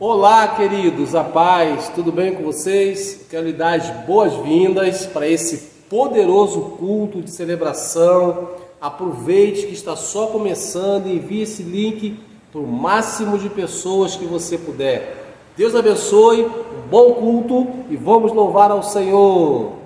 Olá, queridos, a paz, tudo bem com vocês? Quero lhe dar as boas-vindas para esse poderoso culto de celebração. Aproveite que está só começando e envie esse link para o máximo de pessoas que você puder. Deus abençoe, um bom culto e vamos louvar ao Senhor.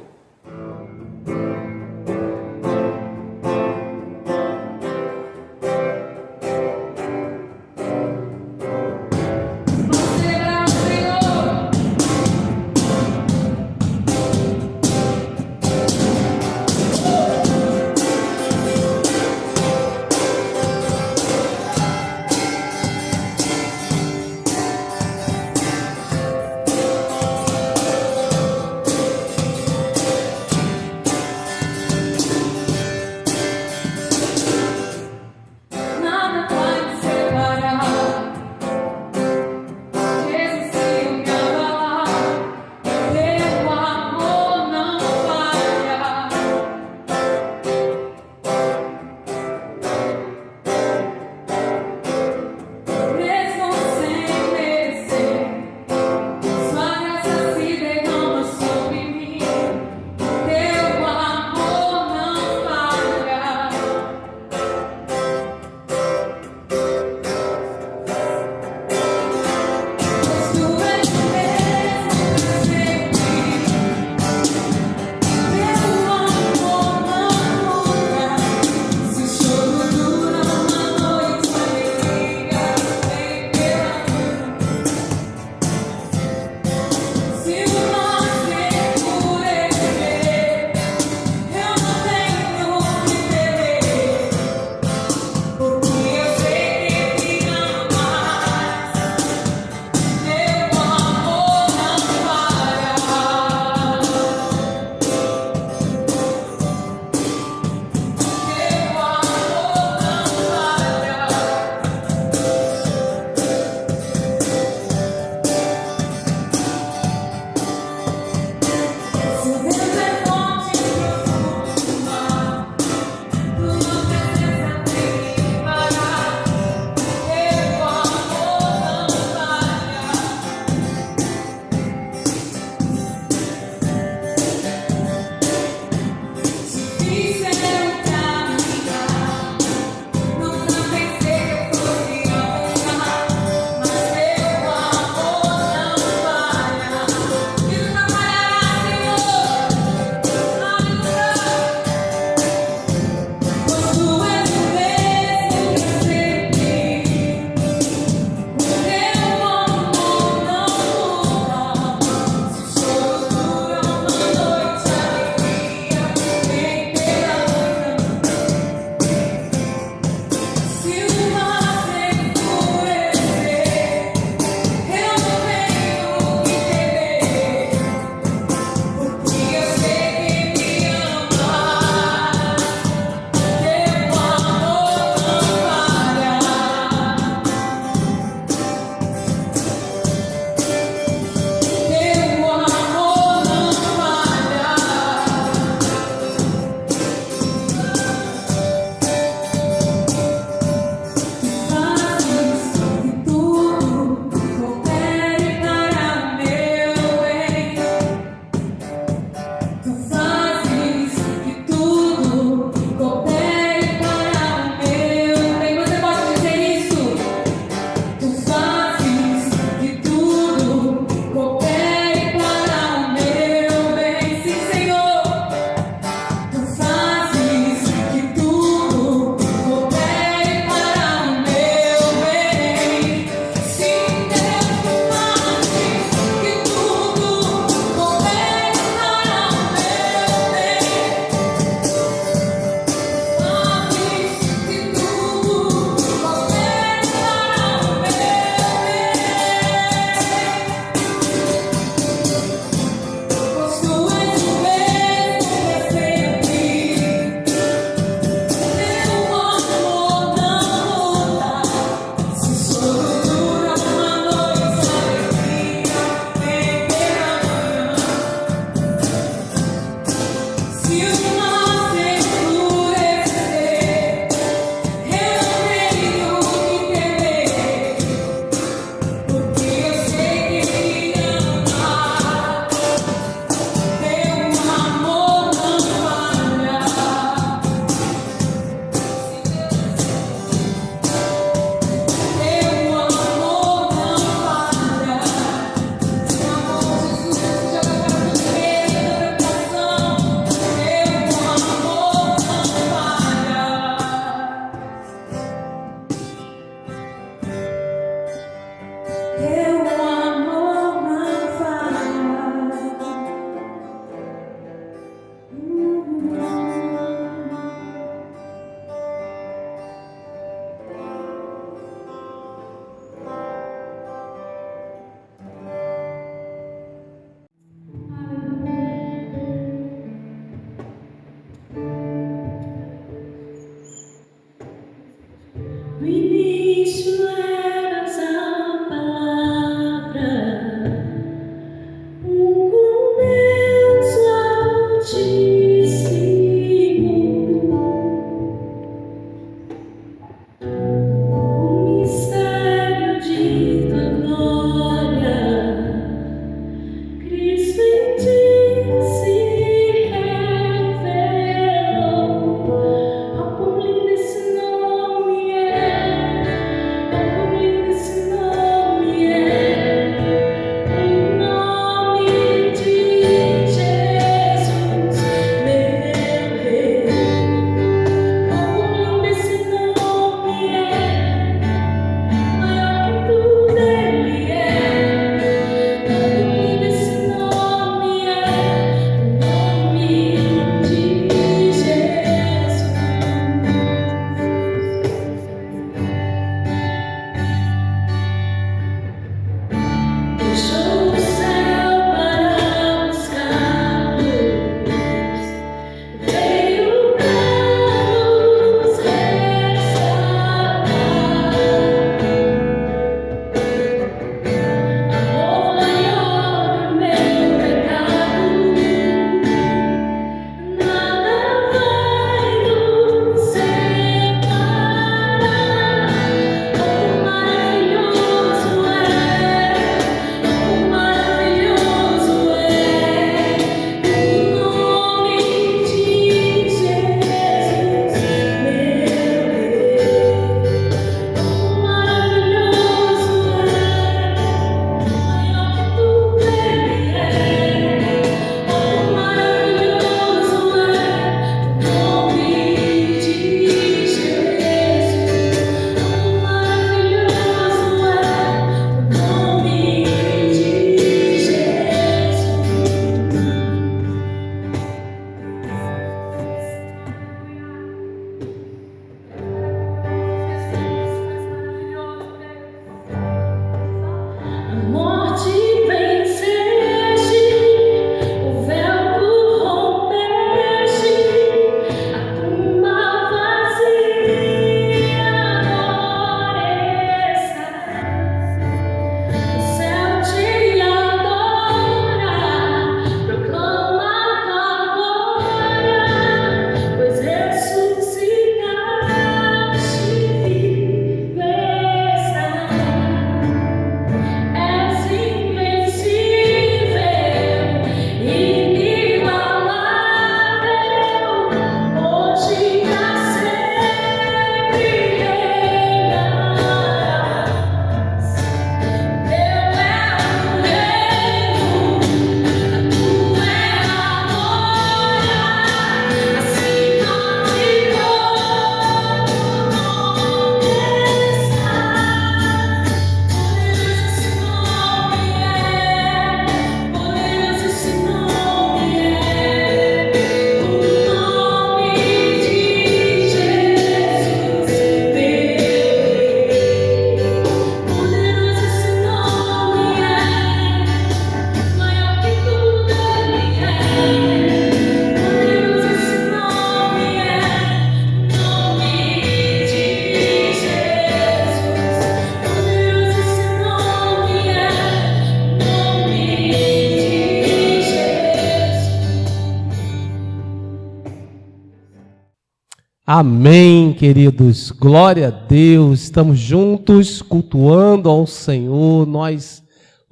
Amém, queridos. Glória a Deus. Estamos juntos, cultuando ao Senhor. Nós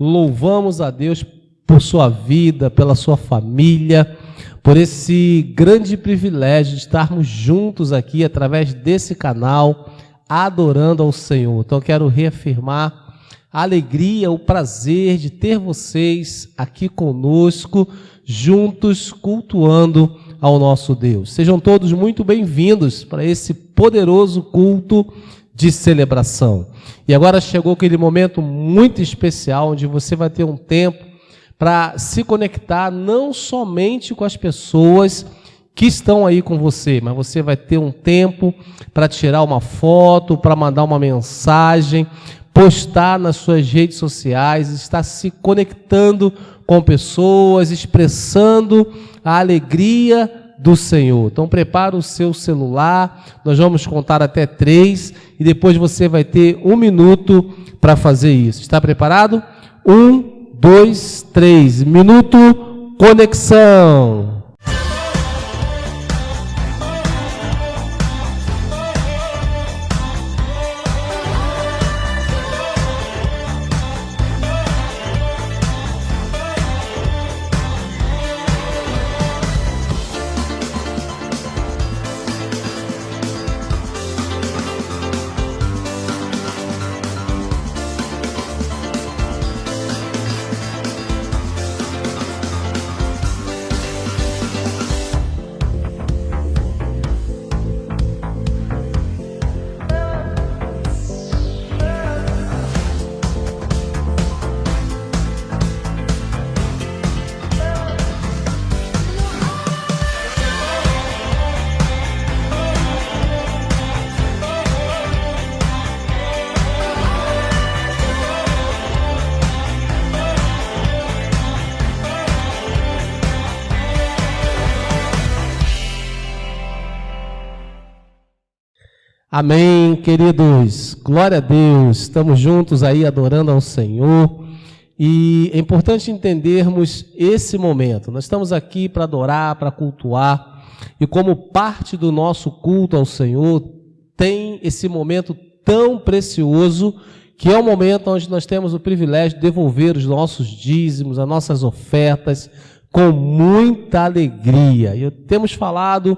louvamos a Deus por sua vida, pela sua família, por esse grande privilégio de estarmos juntos aqui através desse canal, adorando ao Senhor. Então, eu quero reafirmar a alegria, o prazer de ter vocês aqui conosco, juntos, cultuando ao nosso Deus. Sejam todos muito bem-vindos para esse poderoso culto de celebração. E agora chegou aquele momento muito especial, onde você vai ter um tempo para se conectar não somente com as pessoas que estão aí com você, mas você vai ter um tempo para tirar uma foto, para mandar uma mensagem, postar nas suas redes sociais, estar se conectando com pessoas, expressando a alegria do Senhor. Então prepara o seu celular, nós vamos contar até 3 e depois você vai ter 1 minuto para fazer isso. Está preparado? 1, 2, 3. Minuto conexão. Amém, queridos. Glória a Deus. Estamos juntos aí adorando ao Senhor. E é importante entendermos esse momento. Nós estamos aqui para adorar, para cultuar. E como parte do nosso culto ao Senhor, tem esse momento tão precioso, que é o momento onde nós temos o privilégio de devolver os nossos dízimos, as nossas ofertas, com muita alegria. E temos falado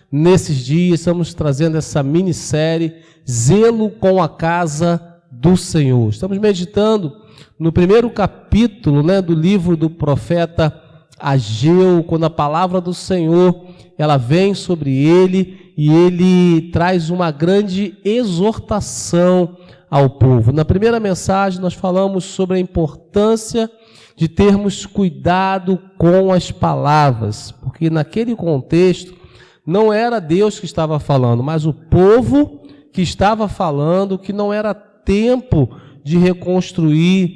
nesses dias, estamos trazendo essa minissérie, Zelo com a Casa do Senhor. Estamos meditando no primeiro capítulo, do livro do profeta Ageu, quando a palavra do Senhor ela vem sobre ele e ele traz uma grande exortação ao povo. Na primeira mensagem nós falamos sobre a importância de termos cuidado com as palavras, porque naquele contexto não era Deus que estava falando, mas o povo que estava falando que não era tempo de reconstruir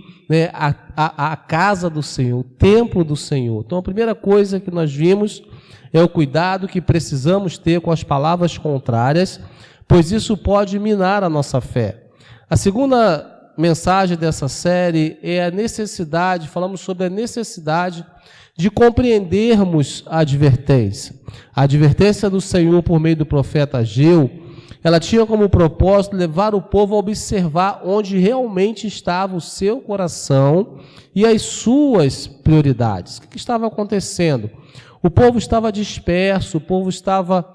a casa do Senhor, o templo do Senhor. Então a primeira coisa que nós vimos é o cuidado que precisamos ter com as palavras contrárias, pois isso pode minar a nossa fé. A segunda mensagem dessa série é a necessidade, falamos sobre a necessidade de compreendermos a advertência. A advertência do Senhor por meio do profeta Ageu, ela tinha como propósito levar o povo a observar onde realmente estava o seu coração e as suas prioridades. O que estava acontecendo? O povo estava disperso, o povo estava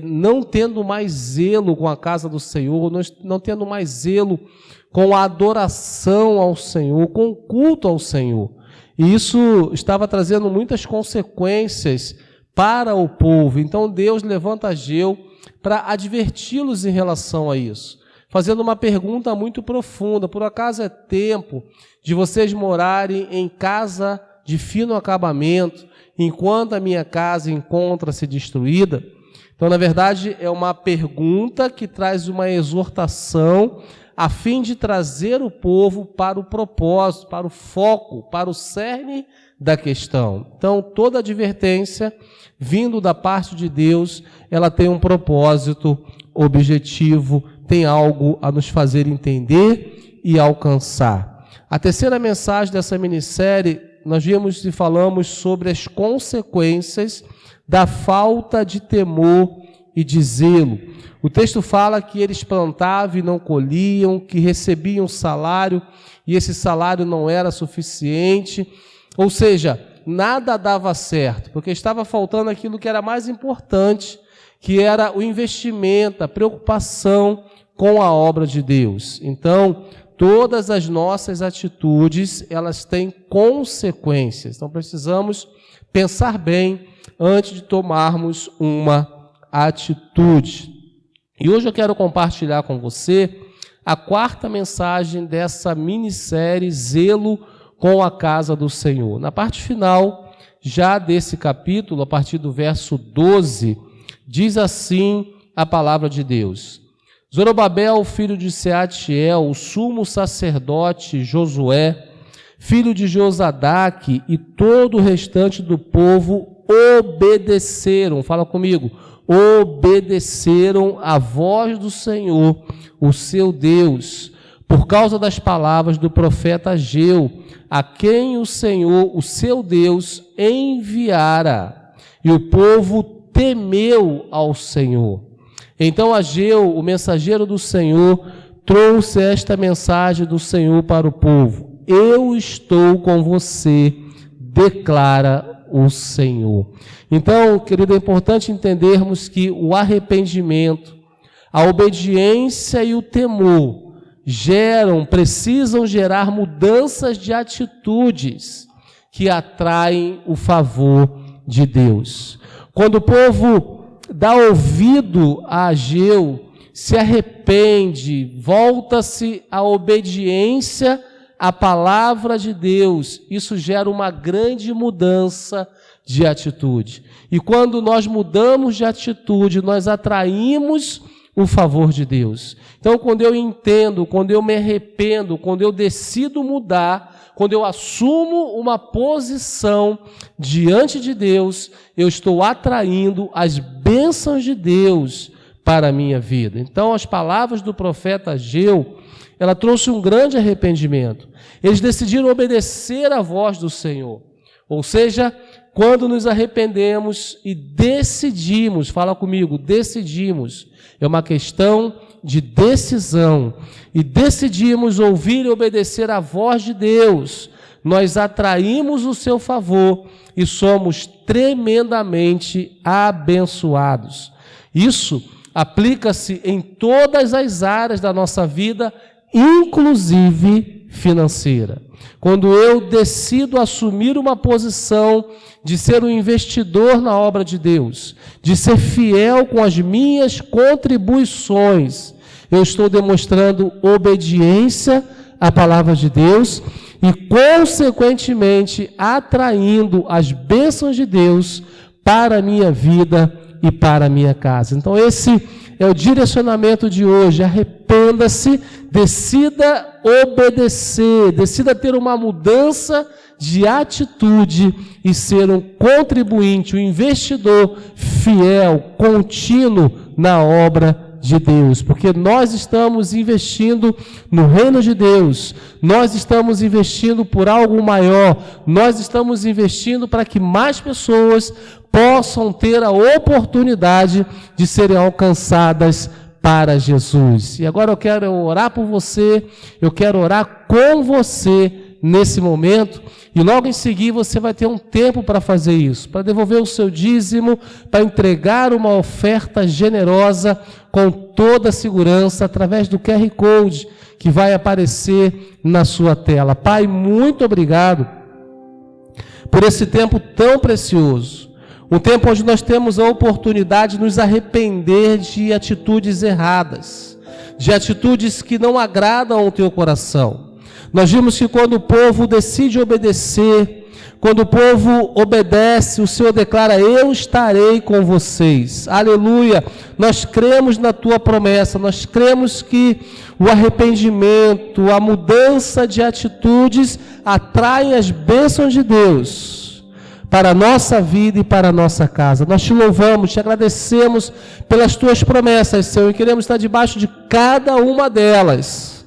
não tendo mais zelo com a casa do Senhor, não tendo mais zelo com a adoração ao Senhor, com o culto ao Senhor. E isso estava trazendo muitas consequências para o povo. Então Deus levanta Ageu para adverti-los em relação a isso, fazendo uma pergunta muito profunda: por acaso é tempo de vocês morarem em casa de fino acabamento, enquanto a minha casa encontra-se destruída? Então, na verdade, é uma pergunta que traz uma exortação a fim de trazer o povo para o propósito, para o foco, para o cerne da questão. Então, toda advertência vindo da parte de Deus, ela tem um propósito, objetivo, tem algo a nos fazer entender e alcançar. A terceira mensagem dessa minissérie, nós vimos e falamos sobre as consequências da falta de temor e de zelo. O texto fala que eles plantavam e não colhiam, que recebiam salário e esse salário não era suficiente. Ou seja, nada dava certo, porque estava faltando aquilo que era mais importante, que era o investimento, a preocupação com a obra de Deus. Então, todas as nossas atitudes, elas têm consequências. Então, precisamos pensar bem antes de tomarmos uma atitude. E hoje eu quero compartilhar com você a quarta mensagem dessa minissérie Zelo com a Casa do Senhor. Na parte final, já desse capítulo, a partir do verso 12, diz assim a palavra de Deus: Zorobabel, filho de Sealtiel, o sumo sacerdote Josué, filho de Josadaque, e todo o restante do povo obedeceram, fala comigo, obedeceram a voz do Senhor, o seu Deus, por causa das palavras do profeta Ageu, a quem o Senhor, o seu Deus, enviara. E o povo temeu ao Senhor. Então Ageu, o mensageiro do Senhor, trouxe esta mensagem do Senhor para o povo: eu estou com você, declara o Senhor. Então, querido, é importante entendermos que o arrependimento, a obediência e o temor precisam gerar mudanças de atitudes que atraem o favor de Deus. Quando o povo dá ouvido a Ageu, se arrepende, volta-se à obediência à palavra de Deus, isso gera uma grande mudança de atitude. E quando nós mudamos de atitude, nós atraímos o favor de Deus. Então, quando eu entendo, quando eu me arrependo, quando eu decido mudar, quando eu assumo uma posição diante de Deus, eu estou atraindo as bênçãos de Deus para a minha vida. Então, as palavras do profeta Ageu, ela trouxe um grande arrependimento. Eles decidiram obedecer à voz do Senhor. Ou seja, quando nos arrependemos e decidimos, fala comigo, decidimos, é uma questão de decisão, e decidimos ouvir e obedecer à voz de Deus, nós atraímos o seu favor e somos tremendamente abençoados. Isso aplica-se em todas as áreas da nossa vida, inclusive financeira. Quando eu decido assumir uma posição de ser um investidor na obra de Deus, de ser fiel com as minhas contribuições, eu estou demonstrando obediência à palavra de Deus e, consequentemente, atraindo as bênçãos de Deus para a minha vida e para a minha casa. Então, esse é o direcionamento de hoje. Arrependa-se, decida obedecer, decida ter uma mudança de atitude e ser um contribuinte, um investidor fiel, contínuo na obra de Deus, porque nós estamos investindo no reino de Deus, nós estamos investindo por algo maior, nós estamos investindo para que mais pessoas possam ter a oportunidade de serem alcançadas para Jesus. E agora eu quero orar por você, eu quero orar com você nesse momento, e logo em seguida você vai ter um tempo para fazer isso, para devolver o seu dízimo, para entregar uma oferta generosa com toda a segurança, através do QR Code que vai aparecer na sua tela. Pai, muito obrigado por esse tempo tão precioso, um tempo onde nós temos a oportunidade de nos arrepender de atitudes erradas, de atitudes que não agradam ao teu coração. Nós vimos que quando o povo decide obedecer, quando o povo obedece, o Senhor declara: eu estarei com vocês. Aleluia! Nós cremos na tua promessa, nós cremos que o arrependimento, a mudança de atitudes atraem as bênçãos de Deus para a nossa vida e para a nossa casa. Nós te louvamos, te agradecemos pelas tuas promessas, Senhor, e queremos estar debaixo de cada uma delas.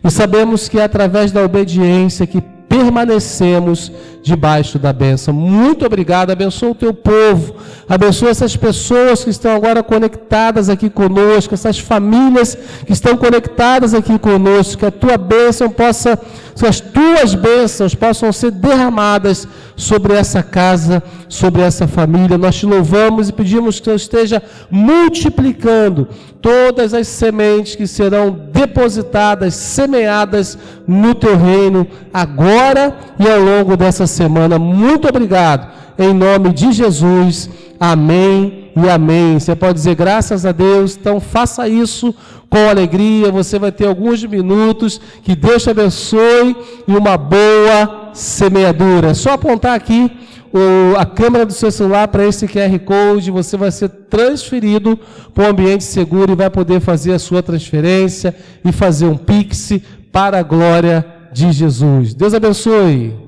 E sabemos que é através da obediência que permanecemos debaixo da bênção. Muito obrigado, abençoa o teu povo, abençoa essas pessoas que estão agora conectadas aqui conosco, essas famílias que estão conectadas aqui conosco, que a tua bênção possa, que as tuas bênçãos possam ser derramadas sobre essa casa, sobre essa família. Nós te louvamos e pedimos que o Senhor esteja multiplicando todas as sementes que serão depositadas, semeadas no teu reino, agora e ao longo dessa semana. Muito obrigado, em nome de Jesus, amém e amém. Você pode dizer graças a Deus, então faça isso com alegria. Você vai ter alguns minutos, que Deus te abençoe e uma boa semeadura. É só apontar aqui a câmera do seu celular para esse QR Code, você vai ser transferido para um ambiente seguro e vai poder fazer a sua transferência e fazer um Pix para a glória de Jesus. Deus abençoe.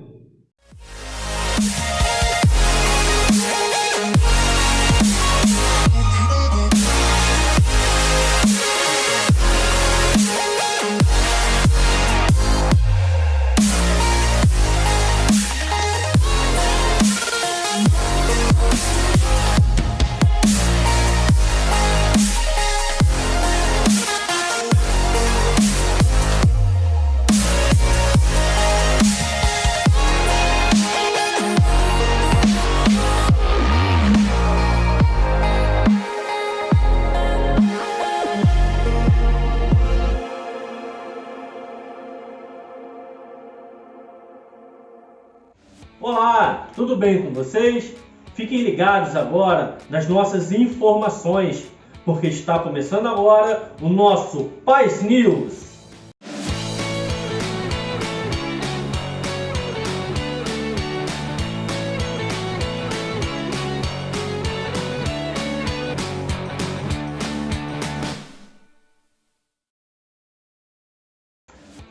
Olá, tudo bem com vocês? Fiquem ligados agora nas nossas informações, porque está começando agora o nosso Paz News.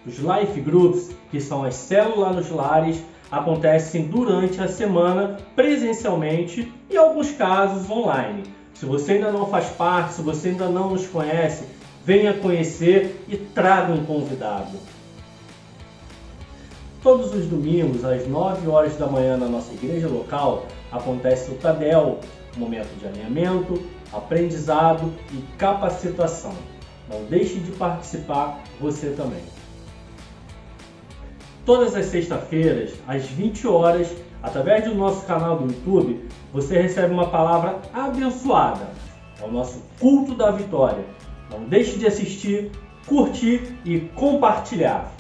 Os Life Groups, que são as células nos lares, acontecem durante a semana presencialmente e, em alguns casos, online. Se você ainda não faz parte, se você ainda não nos conhece, venha conhecer e traga um convidado. Todos os domingos, às 9 horas da manhã, na nossa igreja local, acontece o TADEL, momento de alinhamento, aprendizado e capacitação. Não deixe de participar você também. Todas as sextas-feiras, às 20 horas, através do nosso canal do YouTube, você recebe uma palavra abençoada. É o nosso culto da vitória. Não deixe de assistir, curtir e compartilhar.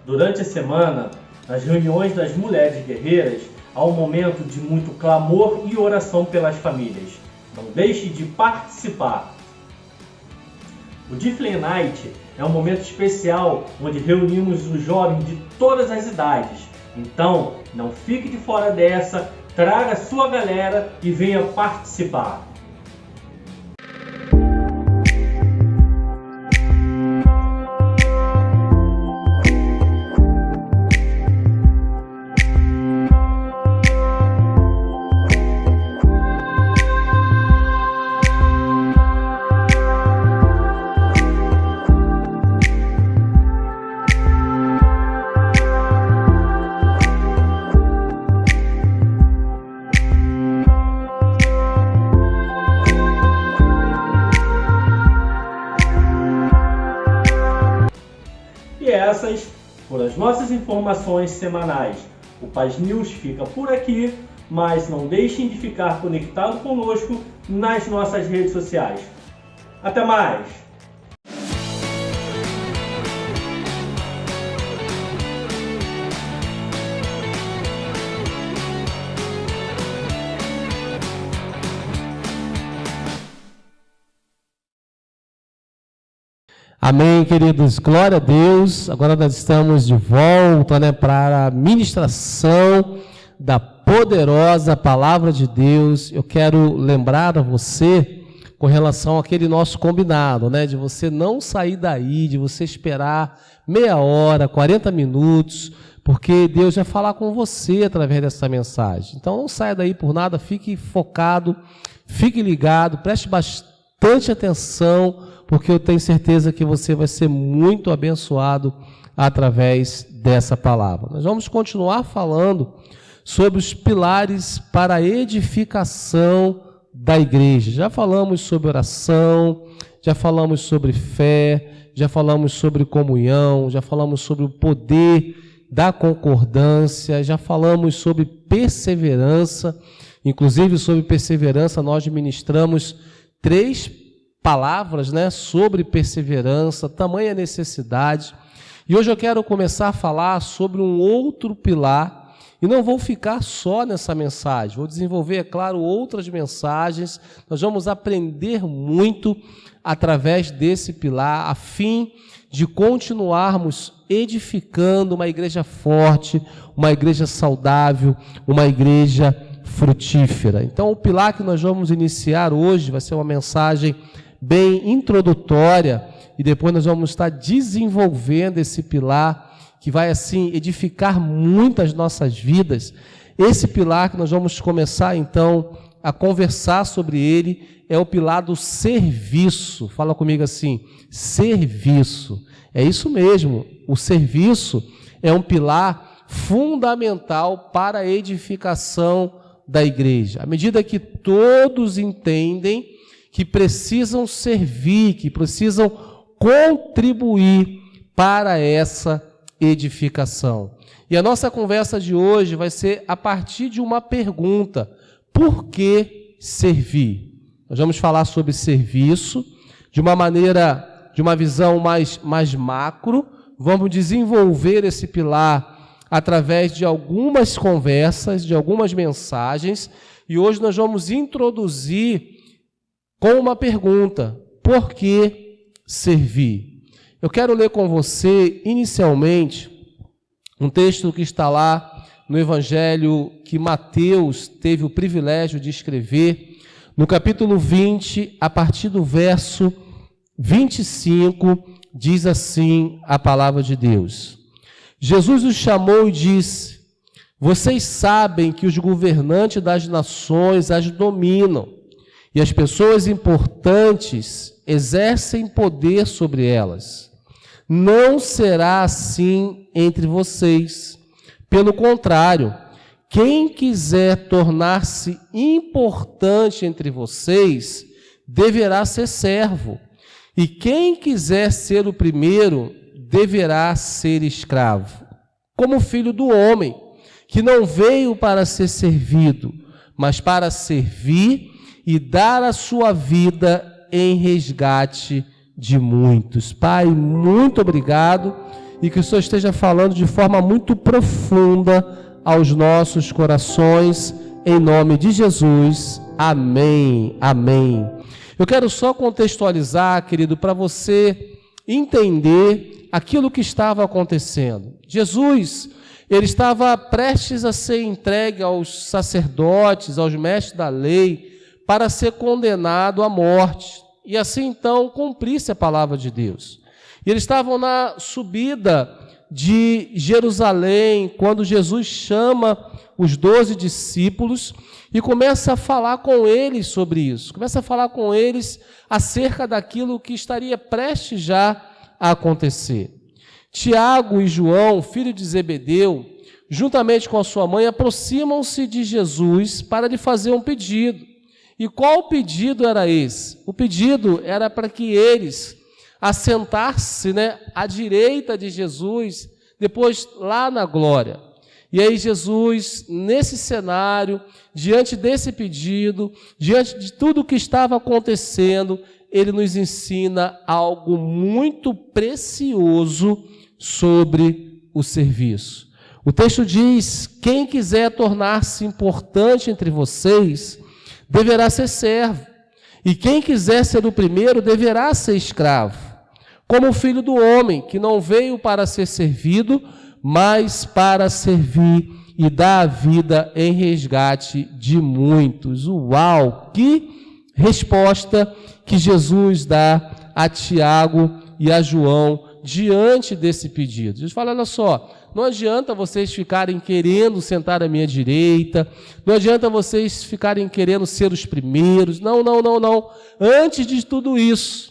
Durante a semana, nas reuniões das mulheres guerreiras, há um momento de muito clamor e oração pelas famílias. Não deixe de participar. O Difflin Night é um momento especial onde reunimos os jovens de todas as idades. Então, não fique de fora dessa, traga a sua galera e venha participar. E essas foram as nossas informações semanais. O Paz News fica por aqui, mas não deixem de ficar conectado conosco nas nossas redes sociais. Até mais! Amém, queridos, glória a Deus. Agora nós estamos de volta, para a ministração da poderosa palavra de Deus. Eu quero lembrar a você com relação àquele nosso combinado, de você não sair daí, de você esperar meia hora, 40 minutos, porque Deus vai falar com você através dessa mensagem. Então não saia daí por nada, fique focado, fique ligado, preste bastante atenção, porque eu tenho certeza que você vai ser muito abençoado através dessa palavra. Nós vamos continuar falando sobre os pilares para a edificação da igreja. Já falamos sobre oração, já falamos sobre fé, já falamos sobre comunhão, já falamos sobre o poder da concordância, já falamos sobre perseverança. Inclusive, sobre perseverança, nós ministramos 3 palavras, sobre perseverança, tamanha necessidade. E hoje eu quero começar a falar sobre um outro pilar. E não vou ficar só nessa mensagem, vou desenvolver, é claro, outras mensagens. Nós vamos aprender muito através desse pilar, a fim de continuarmos edificando uma igreja forte, uma igreja saudável, uma igreja frutífera. Então, o pilar que nós vamos iniciar hoje vai ser uma mensagem bem introdutória, e depois nós vamos estar desenvolvendo esse pilar, que vai assim edificar muitas nossas vidas. Esse pilar que nós vamos começar então a conversar sobre ele é o pilar do serviço. Fala comigo assim, serviço. É isso mesmo, o serviço é um pilar fundamental para a edificação da igreja. À medida que todos entendem que precisam servir, que precisam contribuir para essa edificação. E a nossa conversa de hoje vai ser a partir de uma pergunta: por que servir? Nós vamos falar sobre serviço de uma maneira, de uma visão mais macro. Vamos desenvolver esse pilar através de algumas conversas, de algumas mensagens, e hoje nós vamos introduzir com uma pergunta: por que servir? Eu quero ler com você, inicialmente, um texto que está lá no Evangelho que Mateus teve o privilégio de escrever, no capítulo 20, a partir do verso 25, diz assim a palavra de Deus. Jesus os chamou e disse: vocês sabem que os governantes das nações as dominam, e as pessoas importantes exercem poder sobre elas. Não será assim entre vocês. Pelo contrário, quem quiser tornar-se importante entre vocês, deverá ser servo. E quem quiser ser o primeiro, deverá ser escravo. Como o Filho do Homem, que não veio para ser servido, mas para servir e dar a sua vida em resgate de muitos. Pai, muito obrigado, e que o Senhor esteja falando de forma muito profunda aos nossos corações, em nome de Jesus. Amém, amém. Eu quero só contextualizar, querido, para você entender aquilo que estava acontecendo. Jesus, ele estava prestes a ser entregue aos sacerdotes, aos mestres da lei, para ser condenado à morte. E assim, então, cumprisse a palavra de Deus. E eles estavam na subida de Jerusalém, quando Jesus chama os 12 discípulos e começa a falar com eles sobre isso. Começa a falar com eles acerca daquilo que estaria prestes já a acontecer. Tiago e João, filho de Zebedeu, juntamente com a sua mãe, aproximam-se de Jesus para lhe fazer um pedido. E qual pedido era esse? O pedido era para que eles assentassem, à direita de Jesus, depois lá na glória. E aí Jesus, nesse cenário, diante desse pedido, diante de tudo o que estava acontecendo, ele nos ensina algo muito precioso sobre o serviço. O texto diz: quem quiser tornar-se importante entre vocês, deverá ser servo, e quem quiser ser o primeiro, deverá ser escravo, como o Filho do Homem, que não veio para ser servido, mas para servir e dar a vida em resgate de muitos. Uau! Que resposta que Jesus dá a Tiago e a João diante desse pedido. Jesus fala: olha só, não adianta vocês ficarem querendo sentar à minha direita, não adianta vocês ficarem querendo ser os primeiros, não. Antes de tudo isso,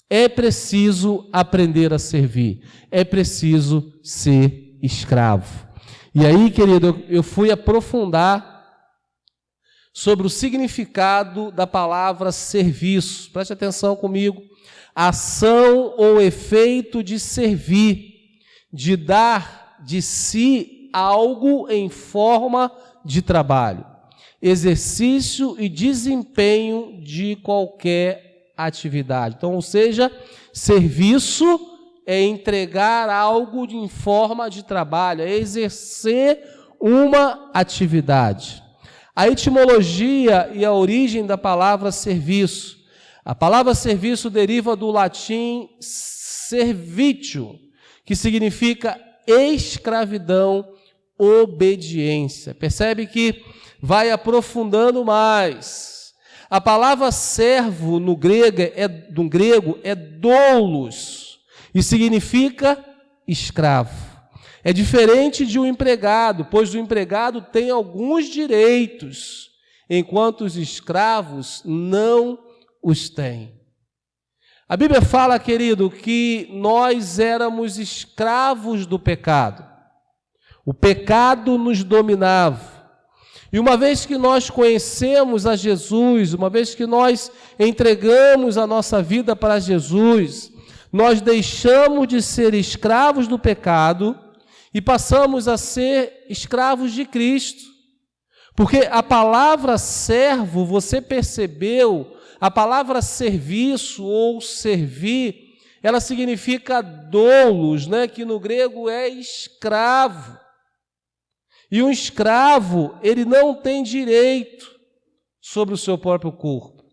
É preciso aprender a servir. É preciso ser escravo. E aí, querido, eu fui aprofundar sobre o significado da palavra serviço. Preste atenção comigo. Ação ou efeito de servir, de dar de si algo em forma de trabalho, exercício e desempenho de qualquer atividade. Então, ou seja, serviço é entregar algo em forma de trabalho, é exercer uma atividade. A etimologia e a origem da palavra serviço. A palavra serviço deriva do latim servitio, que significa escravidão, obediência. Percebe que vai aprofundando mais. A palavra servo no grego é doulos e significa escravo. É diferente de um empregado, pois o empregado tem alguns direitos, enquanto os escravos não os têm. A Bíblia fala, querido, que nós éramos escravos do pecado. O pecado nos dominava. E uma vez que nós conhecemos a Jesus, uma vez que nós entregamos a nossa vida para Jesus, nós deixamos de ser escravos do pecado e passamos a ser escravos de Cristo. Porque a palavra servo, você percebeu, a palavra serviço ou servir, ela significa doulos, né? Que no grego é escravo. E um escravo, ele não tem direito sobre o seu próprio corpo.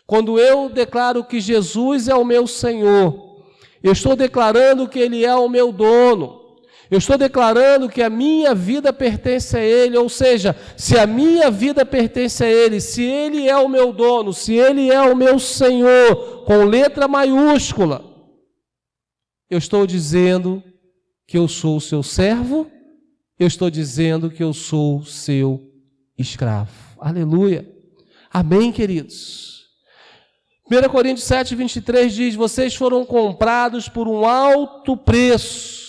Quando eu declaro que Jesus é o meu Senhor, eu estou declarando que Ele é o meu dono. Eu estou declarando que a minha vida pertence a Ele, ou seja, se a minha vida pertence a Ele, se Ele é o meu dono, se Ele é o meu Senhor, com letra maiúscula, eu estou dizendo que eu sou o seu servo, eu estou dizendo que eu sou seu escravo. Aleluia. Amém, queridos? 1 Coríntios 7, 23 diz, vocês foram comprados por um alto preço.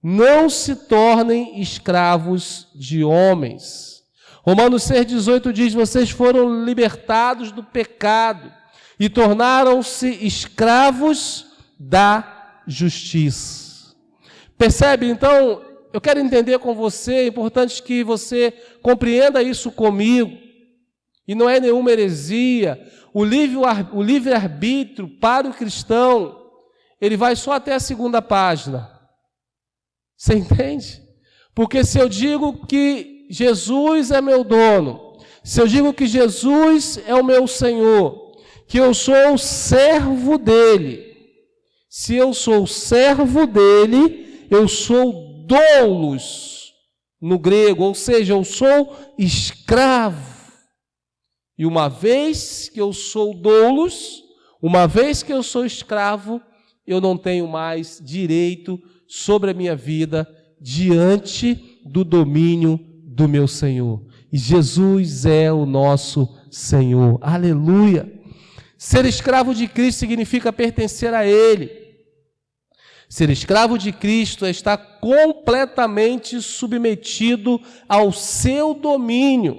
Não se tornem escravos de homens. Romanos 6, 18 diz, vocês foram libertados do pecado e tornaram-se escravos da justiça. Percebe, então, eu quero entender com você, é importante que você compreenda isso comigo, e não é nenhuma heresia. O livre-arbítrio para o cristão, ele vai só até a 2ª página. Você entende? Porque se eu digo que Jesus é meu dono, se eu digo que Jesus é o meu Senhor, que eu sou o servo dele, se eu sou servo dele, eu sou doulos no grego, ou seja, eu sou escravo. E uma vez que eu sou doulos, uma vez que eu sou escravo, eu não tenho mais direito sobre a minha vida diante do domínio do meu Senhor. E Jesus é o nosso Senhor. Aleluia! Ser escravo de Cristo significa pertencer a Ele. Ser escravo de Cristo é estar completamente submetido ao seu domínio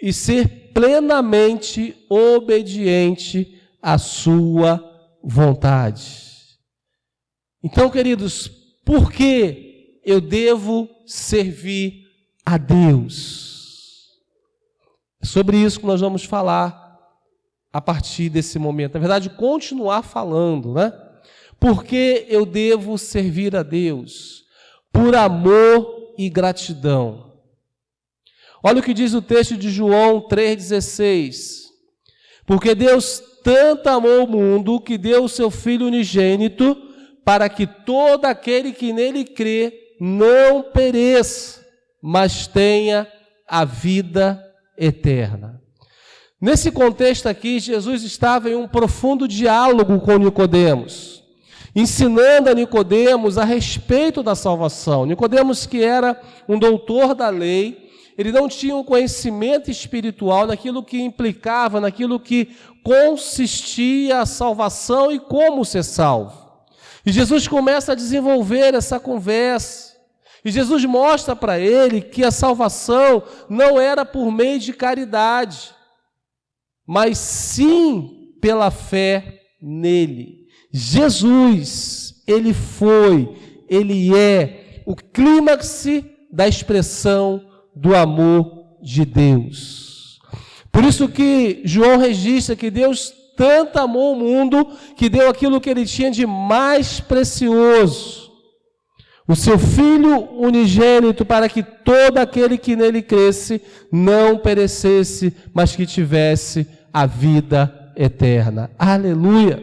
e ser plenamente obediente à sua vontade. Então, queridos, por que eu devo servir a Deus? É sobre isso que nós vamos falar a partir desse momento. Na verdade, continuar falando, né? Por que eu devo servir a Deus? Por amor e gratidão. Olha o que diz o texto de João 3,16. Porque Deus tanto amou o mundo que deu o seu Filho unigênito para que todo aquele que nele crê não pereça, mas tenha a vida eterna. Nesse contexto aqui, Jesus estava em um profundo diálogo com Nicodemos, ensinando a Nicodemos a respeito da salvação. Nicodemos, que era um doutor da lei, ele não tinha um conhecimento espiritual naquilo que implicava, naquilo que consistia a salvação e como ser salvo. E Jesus começa a desenvolver essa conversa. E Jesus mostra para ele que a salvação não era por meio de caridade, mas sim pela fé nele. Jesus, ele é o clímax da expressão do amor de Deus. Por isso que João registra que Deus tanto amou o mundo que deu aquilo que ele tinha de mais precioso, o seu Filho unigênito, para que todo aquele que nele cresce não perecesse, mas que tivesse a vida eterna. Aleluia!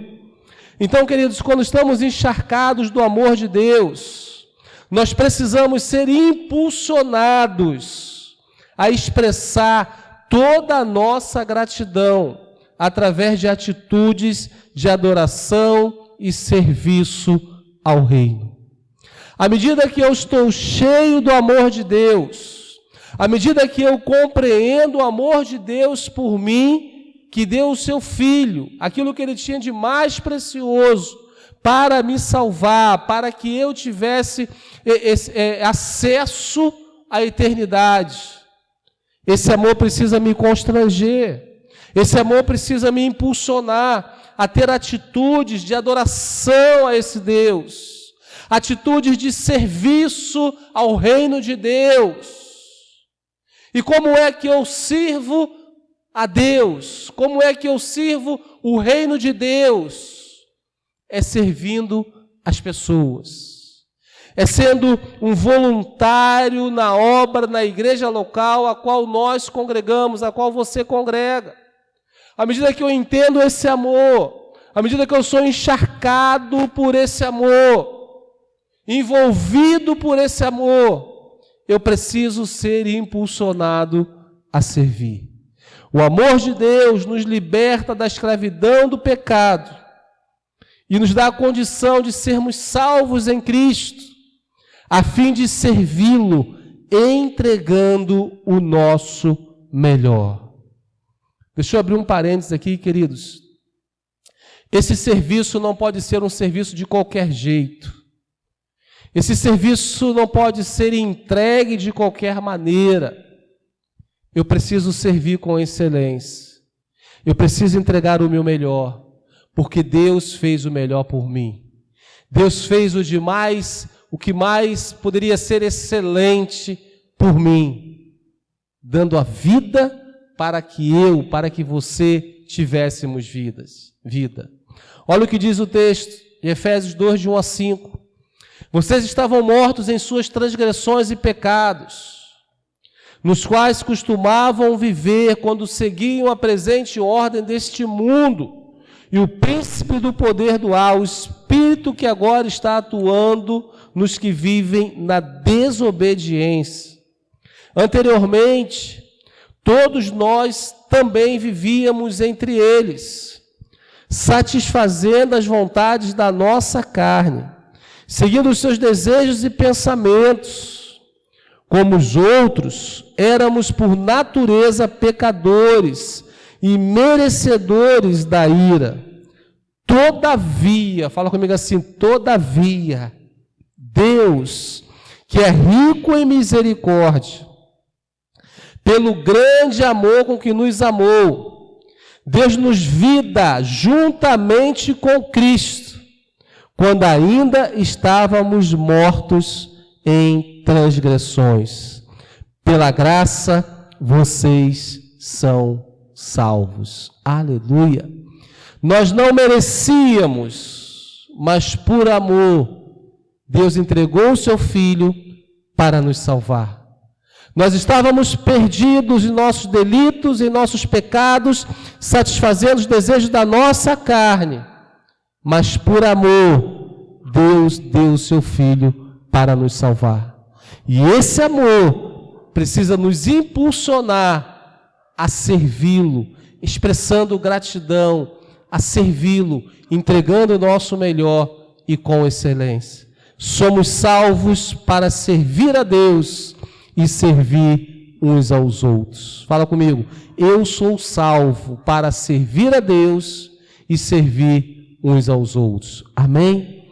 Então, queridos, quando estamos encharcados do amor de Deus, nós precisamos ser impulsionados a expressar toda a nossa gratidão através de atitudes de adoração e serviço ao reino. À medida que eu estou cheio do amor de Deus, à medida que eu compreendo o amor de Deus por mim, que deu o seu Filho, aquilo que ele tinha de mais precioso, para me salvar, para que eu tivesse acesso à eternidade. Esse amor precisa me constranger, esse amor precisa me impulsionar a ter atitudes de adoração a esse Deus, atitudes de serviço ao reino de Deus. E como é que eu sirvo a Deus? Como é que eu sirvo o reino de Deus? É servindo as pessoas, é sendo um voluntário na obra, na igreja local a qual nós congregamos, a qual você congrega. À medida que eu entendo esse amor, à medida que eu sou encharcado por esse amor, envolvido por esse amor, eu preciso ser impulsionado a servir. O amor de Deus nos liberta da escravidão do pecado e nos dá a condição de sermos salvos em Cristo, a fim de servi-lo, entregando o nosso melhor. Deixa eu abrir um parênteses aqui, queridos. Esse serviço não pode ser um serviço de qualquer jeito. Esse serviço não pode ser entregue de qualquer maneira. Eu preciso servir com excelência. Eu preciso entregar o meu melhor, porque Deus fez o melhor por mim. Deus fez o que mais poderia ser excelente por mim, dando a vida para que você tivéssemos vida. Olha o que diz o texto, em Efésios 2, de 1 a 5. Vocês estavam mortos em suas transgressões e pecados, nos quais costumavam viver quando seguiam a presente ordem deste mundo, e o príncipe do poder do ar, o espírito que agora está atuando nos que vivem na desobediência. Anteriormente, todos nós também vivíamos entre eles, satisfazendo as vontades da nossa carne, seguindo os seus desejos e pensamentos. Como os outros, éramos por natureza pecadores e merecedores da ira. Todavia, fala comigo assim, todavia, Deus, que é rico em misericórdia, pelo grande amor com que nos amou, Deus-nos vida juntamente com Cristo, quando ainda estávamos mortos em transgressões. Pela graça, vocês são salvos. Aleluia! Nós não merecíamos, mas por amor, Deus entregou o seu Filho para nos salvar. Nós estávamos perdidos em nossos delitos, em nossos pecados, satisfazendo os desejos da nossa carne. Mas por amor, Deus deu o seu Filho para nos salvar. E esse amor precisa nos impulsionar a servi-lo, expressando gratidão, a servi-lo, entregando o nosso melhor e com excelência. Somos salvos para servir a Deus e servir uns aos outros. Fala comigo. Eu sou salvo para servir a Deus e servir uns aos outros. Amém?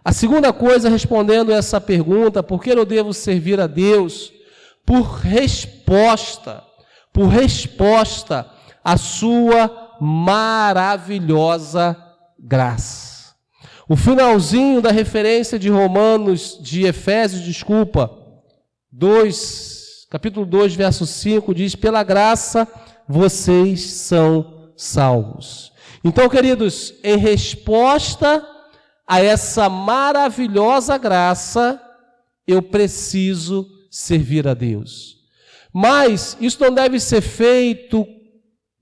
A segunda coisa, respondendo essa pergunta, por que eu devo servir a Deus? Por resposta à sua maravilhosa graça. O finalzinho da referência de Efésios, capítulo 2, verso 5, diz: pela graça vocês são salvos. Então, queridos, em resposta a essa maravilhosa graça, eu preciso servir a Deus. Mas isso não deve ser feito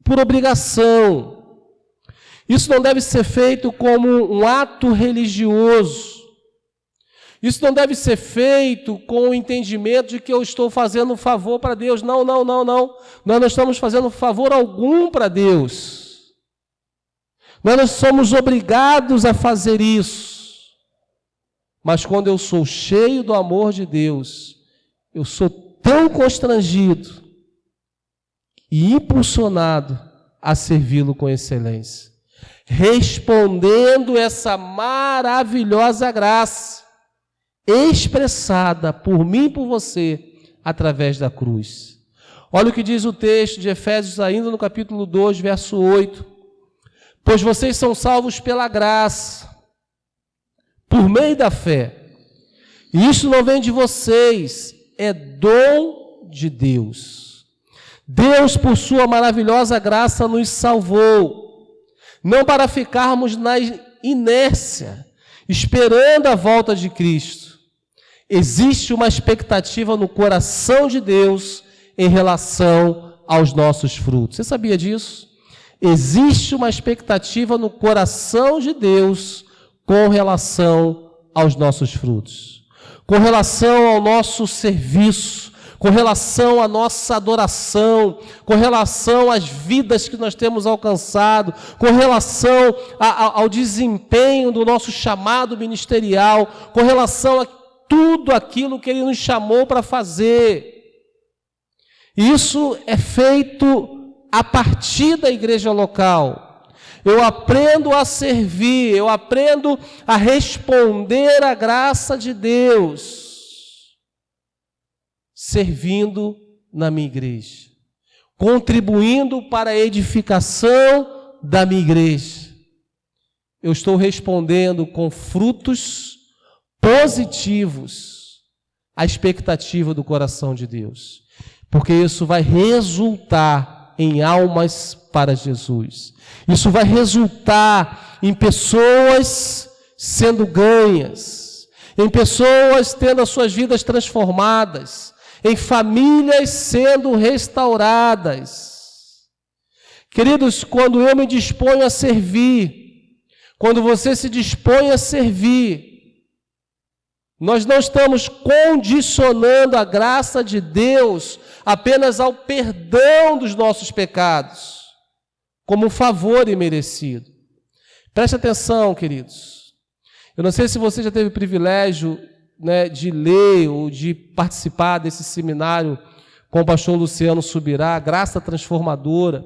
por obrigação. Isso não deve ser feito como um ato religioso. Isso não deve ser feito com o entendimento de que eu estou fazendo um favor para Deus. Não. Nós não estamos fazendo favor algum para Deus. Nós não somos obrigados a fazer isso. Mas quando eu sou cheio do amor de Deus, eu sou tão constrangido e impulsionado a servi-lo com excelência, respondendo essa maravilhosa graça expressada por mim e por você através da cruz. Olha o que diz o texto de Efésios, ainda no capítulo 2, verso 8. Pois vocês são salvos pela graça, por meio da fé. E isso não vem de vocês, é dom de Deus. Deus, por sua maravilhosa graça, nos salvou, não para ficarmos na inércia, esperando a volta de Cristo. Existe uma expectativa no coração de Deus em relação aos nossos frutos. Você sabia disso? Existe uma expectativa no coração de Deus com relação aos nossos frutos, com relação ao nosso serviço, com relação à nossa adoração, com relação às vidas que nós temos alcançado, com relação ao desempenho do nosso chamado ministerial, com relação a tudo aquilo que Ele nos chamou para fazer. Isso é feito a partir da igreja local. Eu aprendo a servir, eu aprendo a responder à graça de Deus, servindo na minha igreja, contribuindo para a edificação da minha igreja. Eu estou respondendo com frutos positivos à expectativa do coração de Deus, porque isso vai resultar em almas para Jesus. Isso vai resultar em pessoas sendo ganhas, em pessoas tendo as suas vidas transformadas, em famílias sendo restauradas. Queridos, quando eu me disponho a servir, quando você se dispõe a servir, nós não estamos condicionando a graça de Deus apenas ao perdão dos nossos pecados, como um favor imerecido. Preste atenção, queridos. Eu não sei se você já teve o privilégio, de ler ou de participar desse seminário com o pastor Luciano Subirá, Graça Transformadora.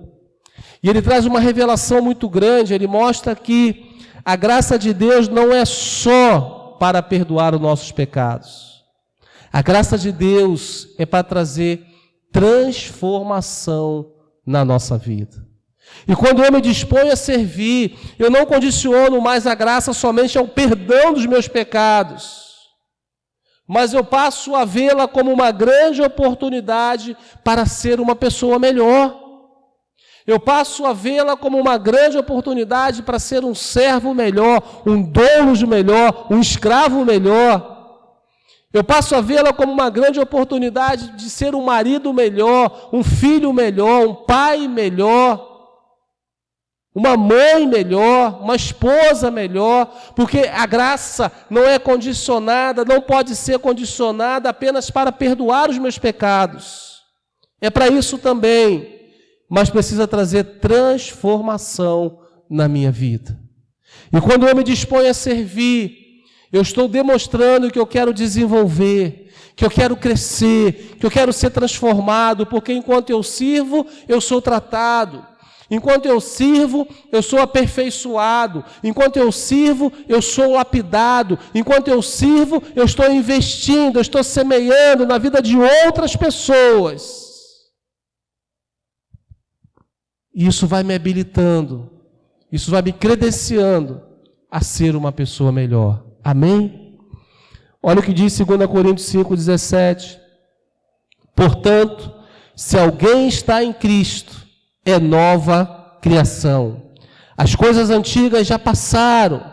E ele traz uma revelação muito grande. Ele mostra que a graça de Deus não é só para perdoar os nossos pecados. A graça de Deus é para trazer transformação na nossa vida. E quando eu me disponho a servir, eu não condiciono mais a graça somente ao perdão dos meus pecados, mas eu passo a vê-la como uma grande oportunidade para ser uma pessoa melhor. Eu passo a vê-la como uma grande oportunidade para ser um servo melhor, um dono melhor, um escravo melhor. Eu passo a vê-la como uma grande oportunidade de ser um marido melhor, um filho melhor, um pai melhor, uma mãe melhor, uma esposa melhor, porque a graça não é condicionada, não pode ser condicionada apenas para perdoar os meus pecados. É para isso também, mas precisa trazer transformação na minha vida. E quando eu me disponho a servir, Eu estou demonstrando que eu quero desenvolver, que eu quero crescer, que eu quero ser transformado, porque enquanto eu sirvo, eu sou tratado. Enquanto eu sirvo, eu sou aperfeiçoado. Enquanto eu sirvo, eu sou lapidado. Enquanto eu sirvo, eu estou investindo, eu estou semeando na vida de outras pessoas. E isso vai me habilitando, isso vai me credenciando a ser uma pessoa melhor. Amém? Olha o que diz 2 Coríntios 5,17. Portanto, se alguém está em Cristo, é nova criação. As coisas antigas já passaram,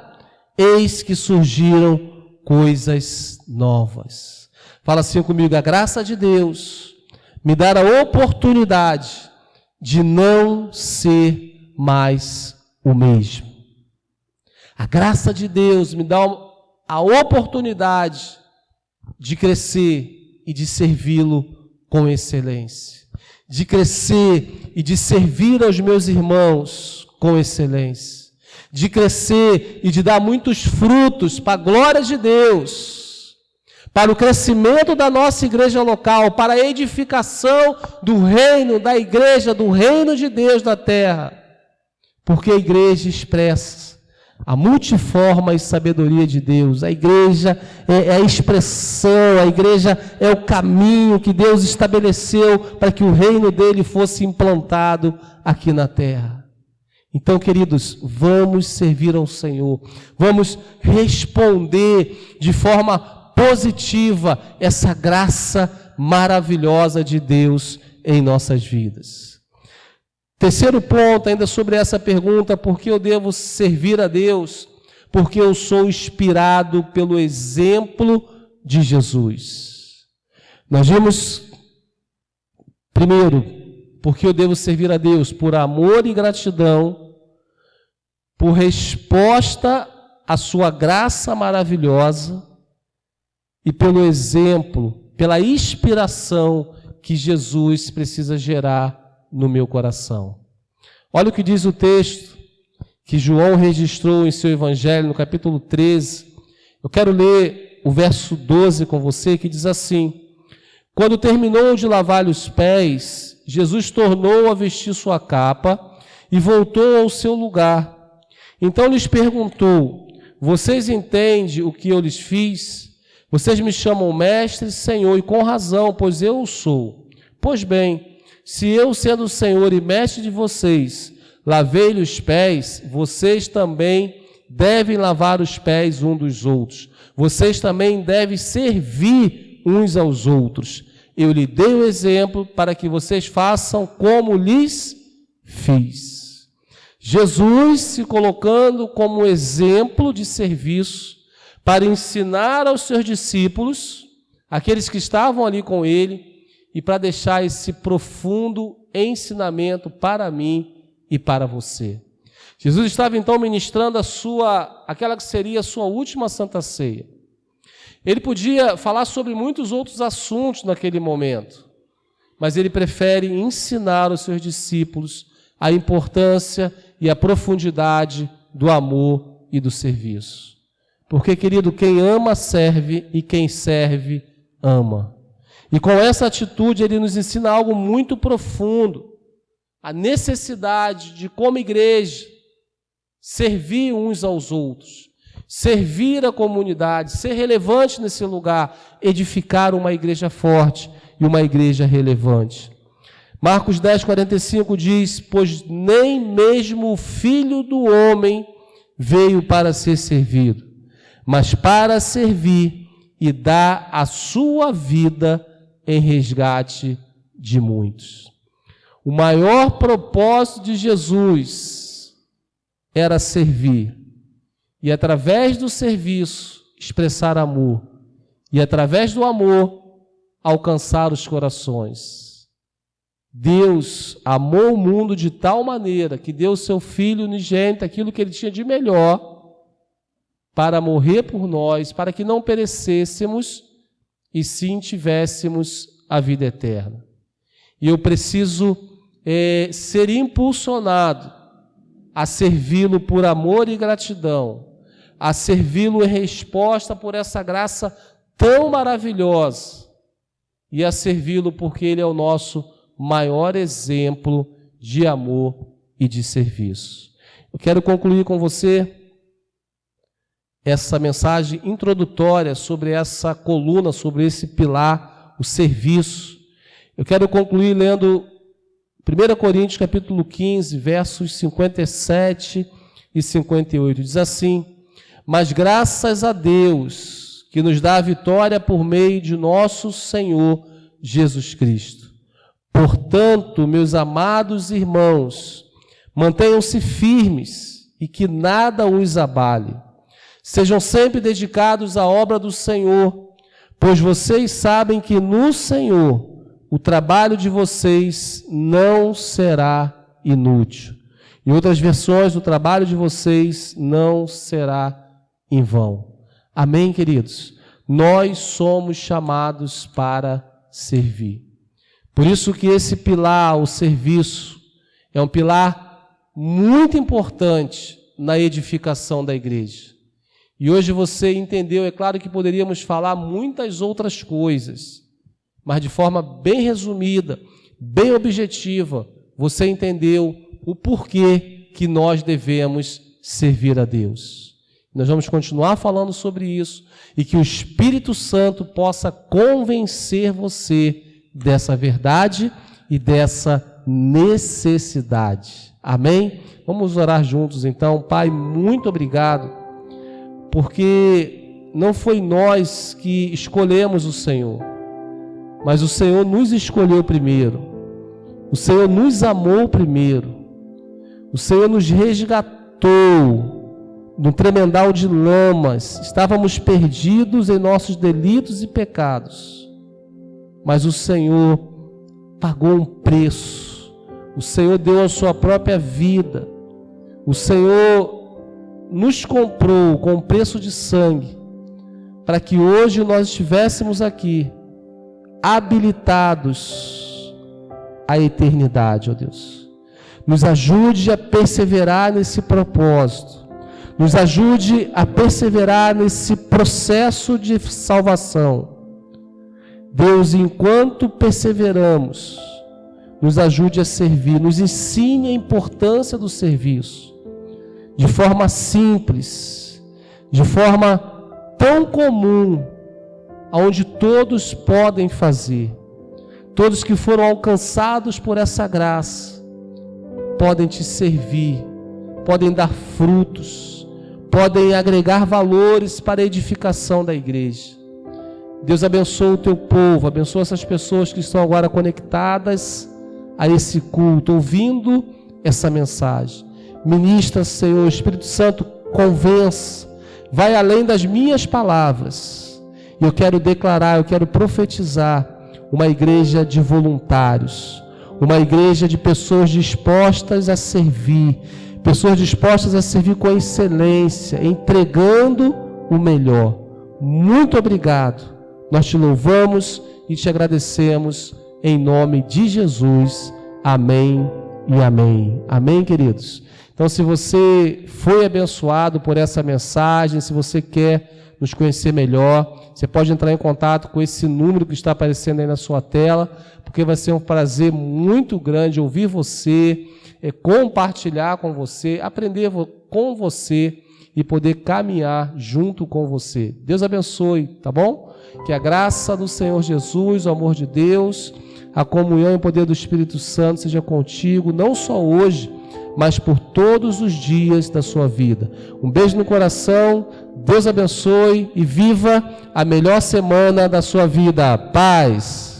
eis que surgiram coisas novas. Fala assim comigo: a graça de Deus me dá a oportunidade de não ser mais o mesmo. A graça de Deus me dá a oportunidade de crescer e de servi-lo com excelência. De crescer e de servir aos meus irmãos com excelência. De crescer e de dar muitos frutos para a glória de Deus, para o crescimento da nossa igreja local, para a edificação do reino, da igreja, do reino de Deus na terra. Porque a igreja expressa a multiforme sabedoria de Deus. A igreja é a expressão, a igreja é o caminho que Deus estabeleceu para que o reino dele fosse implantado aqui na terra. Então, queridos, vamos servir ao Senhor, vamos responder de forma positiva essa graça maravilhosa de Deus em nossas vidas. Terceiro ponto, ainda sobre essa pergunta: por que eu devo servir a Deus? Porque eu sou inspirado pelo exemplo de Jesus. Nós vimos, primeiro, porque eu devo servir a Deus por amor e gratidão, por resposta à sua graça maravilhosa e pelo exemplo, pela inspiração que Jesus precisa gerar no meu coração. Olha o que diz o texto que João registrou em seu evangelho, no capítulo 13. Eu quero ler o verso 12 com você, que diz assim: quando terminou de lavar-lhe os pés, Jesus tornou a vestir sua capa e voltou ao seu lugar. Então lhes perguntou: vocês entendem o que eu lhes fiz? Vocês me chamam mestre e senhor, e com razão, pois eu o sou. Pois bem, se eu, sendo o Senhor e mestre de vocês, lavei-lhe os pés, vocês também devem lavar os pés uns dos outros. Vocês também devem servir uns aos outros. Eu lhe dei o exemplo para que vocês façam como lhes fiz. Jesus se colocando como exemplo de serviço para ensinar aos seus discípulos, aqueles que estavam ali com ele, e para deixar esse profundo ensinamento para mim e para você. Jesus estava então ministrando aquela que seria a sua última Santa Ceia. Ele podia falar sobre muitos outros assuntos naquele momento, mas ele prefere ensinar aos seus discípulos a importância e a profundidade do amor e do serviço. Porque, querido, quem ama serve e quem serve ama. E com essa atitude ele nos ensina algo muito profundo, a necessidade de, como igreja, servir uns aos outros, servir a comunidade, ser relevante nesse lugar, edificar uma igreja forte e uma igreja relevante. Marcos 10:45 diz: pois nem mesmo o Filho do Homem veio para ser servido, mas para servir e dar a sua vida em resgate de muitos. O maior propósito de Jesus era servir, e através do serviço expressar amor, e através do amor alcançar os corações. Deus amou o mundo de tal maneira que deu o seu Filho unigênito, aquilo que ele tinha de melhor, para morrer por nós, para que não perecêssemos e sim tivéssemos a vida eterna. E eu preciso ser impulsionado a servi-lo por amor e gratidão, a servi-lo em resposta por essa graça tão maravilhosa e a servi-lo porque Ele é o nosso maior exemplo de amor e de serviço. Eu quero concluir com você essa mensagem introdutória sobre essa coluna, sobre esse pilar, o serviço. Eu quero concluir lendo 1 Coríntios capítulo 15, versos 57 e 58. Diz assim: mas graças a Deus que nos dá a vitória por meio de nosso Senhor Jesus Cristo. Portanto, meus amados irmãos, mantenham-se firmes e que nada os abale. Sejam sempre dedicados à obra do Senhor, pois vocês sabem que no Senhor o trabalho de vocês não será inútil. Em outras versões, o trabalho de vocês não será em vão. Amém, queridos? Nós somos chamados para servir. Por isso que esse pilar, o serviço, é um pilar muito importante na edificação da igreja. E hoje você entendeu, é claro que poderíamos falar muitas outras coisas, mas de forma bem resumida, bem objetiva, você entendeu o porquê que nós devemos servir a Deus. Nós vamos continuar falando sobre isso e que o Espírito Santo possa convencer você dessa verdade e dessa necessidade. Amém? Vamos orar juntos então. Pai, muito obrigado, porque não foi nós que escolhemos o Senhor, mas o Senhor nos escolheu primeiro. O Senhor nos amou primeiro. O Senhor nos resgatou num tremendal de lamas. Estávamos perdidos em nossos delitos e pecados, mas o Senhor pagou um preço. O Senhor deu a sua própria vida. O Senhor nos comprou com um preço de sangue, para que hoje nós estivéssemos aqui, habilitados à eternidade, ó Deus. Nos ajude a perseverar nesse propósito. Nos ajude a perseverar nesse processo de salvação. Deus, enquanto perseveramos, nos ajude a servir, nos ensine a importância do serviço, de forma simples, de forma tão comum, onde todos podem fazer. Todos que foram alcançados por essa graça podem te servir, podem dar frutos, podem agregar valores para a edificação da igreja. Deus abençoe o teu povo, abençoe essas pessoas que estão agora conectadas a esse culto, ouvindo essa mensagem. Ministra, Senhor, Espírito Santo, convença, vai além das minhas palavras. Eu quero declarar, eu quero profetizar uma igreja de voluntários, uma igreja de pessoas dispostas a servir, pessoas dispostas a servir com excelência, entregando o melhor. Muito obrigado. Nós te louvamos e te agradecemos em nome de Jesus. Amém e amém. Amém, queridos? Então, se você foi abençoado por essa mensagem, se você quer nos conhecer melhor, você pode entrar em contato com esse número que está aparecendo aí na sua tela, porque vai ser um prazer muito grande ouvir você, compartilhar com você, aprender com você e poder caminhar junto com você. Deus abençoe, tá bom? Que a graça do Senhor Jesus, o amor de Deus, a comunhão e o poder do Espírito Santo seja contigo, não só hoje, mas por todos os dias da sua vida. Um beijo no coração, Deus abençoe e viva a melhor semana da sua vida. Paz!